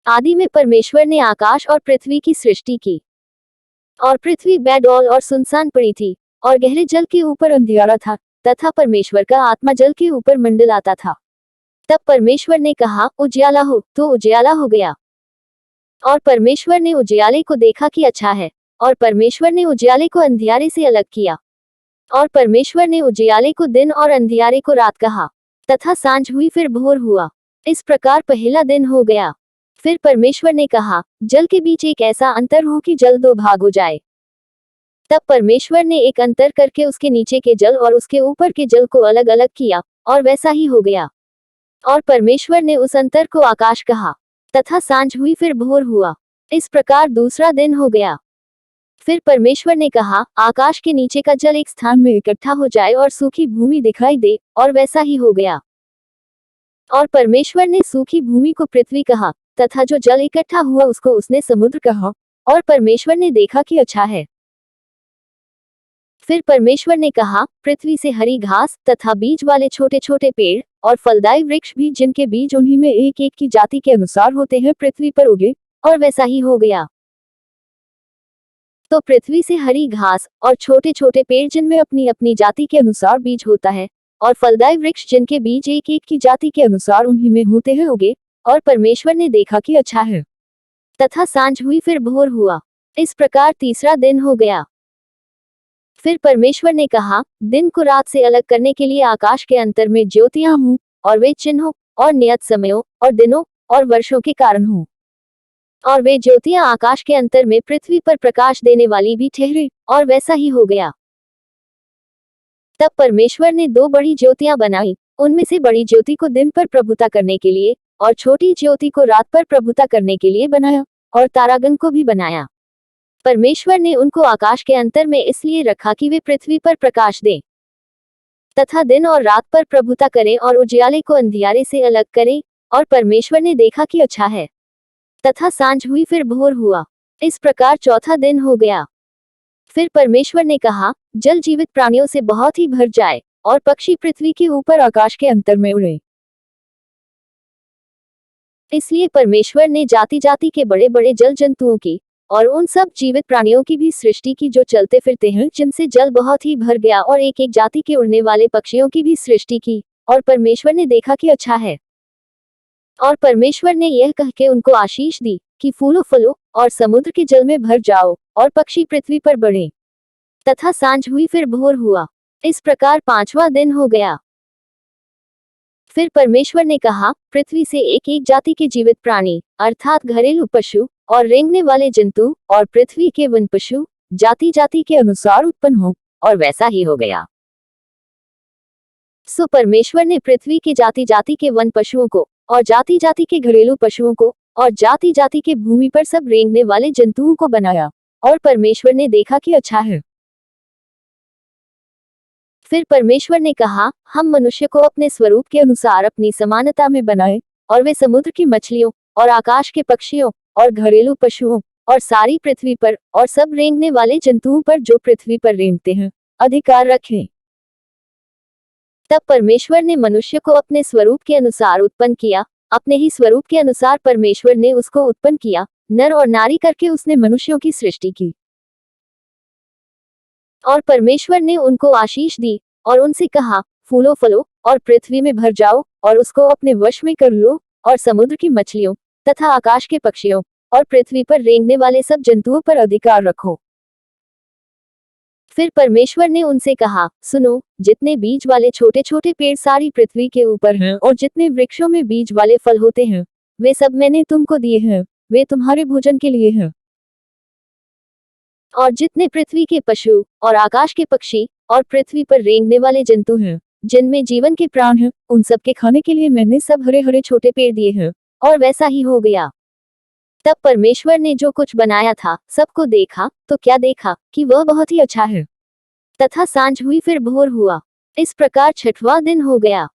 आदि में परमेश्वर ने आकाश और पृथ्वी की सृष्टि की, और पृथ्वी बेडौल और सुनसान पड़ी थी, और गहरे जल के ऊपर अंधियारा था, तथा परमेश्वर का आत्मा जल के ऊपर मंडलाता था। तब परमेश्वर ने कहा, उजियाला हो, तो उजियाला हो गया। और परमेश्वर ने उजियाले को देखा कि अच्छा है, और परमेश्वर ने उजियाले को अंधियारे से अलग किया। और परमेश्वर ने उजियाले को दिन और अंधियारे को रात कहा। तथा सांझ हुई फिर भोर हुआ। इस प्रकार पहला दिन हो गया। फिर परमेश्वर ने कहा, जल के बीच एक ऐसा अंतर हो कि जल दो भाग हो जाए। तब परमेश्वर ने एक अंतर करके उसके नीचे के जल और उसके ऊपर के जल को अलग अलग किया, और वैसा ही हो गया। और परमेश्वर ने उस अंतर को आकाश कहा। तथा सांझ हुई फिर भोर हुआ। इस प्रकार दूसरा दिन हो गया। फिर परमेश्वर ने कहा, आकाश के नीचे का जल एक स्थान में इकट्ठा हो जाए और सूखी भूमि दिखाई दे, और वैसा ही हो गया। और परमेश्वर ने सूखी भूमि को पृथ्वी कहा, तथा जो जल इकट्ठा हुआ उसको उसने समुद्र कहा। और परमेश्वर ने देखा कि अच्छा है। फिर परमेश्वर ने कहा, पृथ्वी से हरी घास तथा बीज वाले छोटे छोटे पेड़ और फलदायी वृक्ष भी, जिनके बीज उन्हीं में एक एक की जाति के अनुसार होते हैं, पृथ्वी पर उगे, और वैसा ही हो गया। तो पृथ्वी से हरी घास और छोटे छोटे पेड़ जिनमें अपनी अपनी जाति के अनुसार बीज होता है, और फलदायी वृक्ष जिनके बीज एक एक की जाति के अनुसार उन्हीं में होते हैं, उगे। और परमेश्वर ने देखा कि अच्छा है। तथा सांझ हुई फिर भोर हुआ। इस प्रकार तीसरा दिन हो गया। फिर परमेश्वर ने कहा, दिन को रात से अलग करने के लिए आकाश के अंतर में ज्योतियां हों, और वे चिन्हों और नियत समयों और दिनों और वर्षों के कारण हों। और वे ज्योतियां आकाश के अंतर में पृथ्वी पर प्रकाश देने वाली भी ठहरे, और वैसा ही हो गया। तब परमेश्वर ने दो बड़ी ज्योतियां बनाई, उनमें से बड़ी ज्योति को दिन पर प्रभुता करने के लिए, और छोटी ज्योति को रात पर प्रभुता करने के लिए बनाया, और तारागण को भी बनाया। परमेश्वर ने उनको आकाश के अंतर में इसलिए रखा कि वे पृथ्वी पर प्रकाश दें, तथा दिन और रात पर प्रभुता करें, और उजियाले को अंधियारे से अलग करें। और परमेश्वर ने देखा कि अच्छा है। तथा सांझ हुई फिर भोर हुआ। इस प्रकार चौथा दिन हो गया। फिर परमेश्वर ने कहा, जल जीवित प्राणियों से बहुत ही भर जाए, और पक्षी पृथ्वी के ऊपर आकाश के अंतर में उड़े। इसलिए परमेश्वर ने जाति जाति के बड़े बड़े जल जंतुओं की और उन सब जीवित प्राणियों की भी सृष्टि की जो चलते फिरते हैं, जिनसे जल बहुत ही भर गया, और एक एक जाति के उड़ने वाले पक्षियों की भी सृष्टि की। और परमेश्वर ने देखा कि अच्छा है। और परमेश्वर ने यह कह के उनको आशीष दी कि फूलो फलो और समुद्र के जल में भर जाओ, और पक्षी पृथ्वी पर बढ़े। तथा सांझ हुई फिर भोर हुआ। इस प्रकार पांचवा दिन हो गया। फिर परमेश्वर ने कहा, पृथ्वी से एक एक जाति के जीवित प्राणी, अर्थात घरेलू पशु और रेंगने वाले जंतु और पृथ्वी के वन पशु जाति जाति के अनुसार उत्पन्न हो, और वैसा ही हो गया। सो परमेश्वर ने पृथ्वी के जाति जाति के वन पशुओं को, और जाति जाति के घरेलू पशुओं को, और जाति जाति के भूमि पर सब रेंगने वाले जंतुओं को बनाया। और परमेश्वर ने देखा कि अच्छा है। फिर परमेश्वर ने कहा, हम मनुष्य को अपने स्वरूप के अनुसार अपनी समानता में बनाएं, और वे समुद्र की मछलियों और आकाश के पक्षियों और घरेलू पशुओं और सारी पृथ्वी पर और सब रेंगने वाले जंतुओं पर जो पृथ्वी पर रेंगते हैं अधिकार रखें। तब परमेश्वर ने मनुष्य को अपने स्वरूप के अनुसार उत्पन्न किया, अपने ही स्वरूप के अनुसार परमेश्वर ने उसको उत्पन्न किया, नर और नारी करके उसने मनुष्यों की सृष्टि की। और परमेश्वर ने उनको आशीष दी, और उनसे कहा, फूलो फलो और पृथ्वी में भर जाओ, और उसको अपने वश में कर लो, और समुद्र की मछलियों तथा आकाश के पक्षियों और पृथ्वी पर रेंगने वाले सब जंतुओं पर अधिकार रखो। फिर परमेश्वर ने उनसे कहा, सुनो, जितने बीज वाले छोटे छोटे पेड़ सारी पृथ्वी के ऊपर हैं, और जितने वृक्षों में बीज वाले फल होते हैं, वे सब मैंने तुमको दिए हैं, वे तुम्हारे भोजन के लिए हैं। और जितने पृथ्वी के पशु और आकाश के पक्षी और पृथ्वी पर रेंगने वाले जंतु हैं, जिनमें जीवन के प्राण हैं, उन सब के खाने के लिए मैंने सब हरे हरे छोटे पेड़ दिए हैं। और वैसा ही हो गया। तब परमेश्वर ने जो कुछ बनाया था सबको देखा, तो क्या देखा कि वह बहुत ही अच्छा है। तथा सांझ हुई फिर भोर हुआ। इस प्रकार छठवां दिन हो गया।